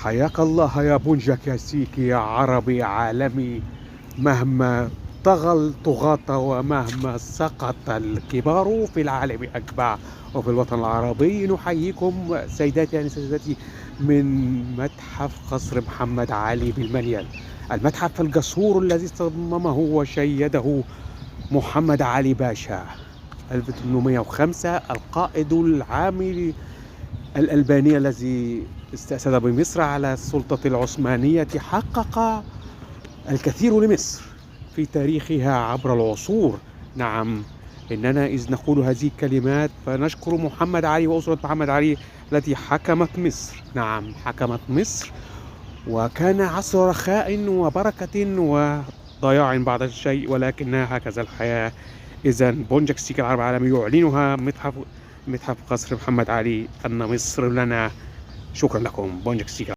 حياك الله يا بونجك يا سيكي يا عربي عالمي. مهما طغى الطغاة ومهما سقط الكبار في العالم أجمع وفي الوطن العربي، نحييكم سيداتي يعني سيداتي من متحف قصر محمد علي بالمنيل، المتحف الجسور الذي صممه وشيده محمد علي باشا 1805، القائد العام الألباني الذي استأسد بمصر على السلطة العثمانية. حقق الكثير لمصر في تاريخها عبر العصور. نعم، إننا إذ نقول هذه الكلمات فنشكر محمد علي وأسرة محمد علي التي حكمت مصر. نعم، حكمت مصر وكان عصر رخاء وبركة وضياع بعض الشيء، ولكنها هكذا الحياة. إذا بونجك السيكي العربي العالمي يعلنها متحف قصر محمد علي أن مصر لنا. شكرا لكم. بونجك السيكي.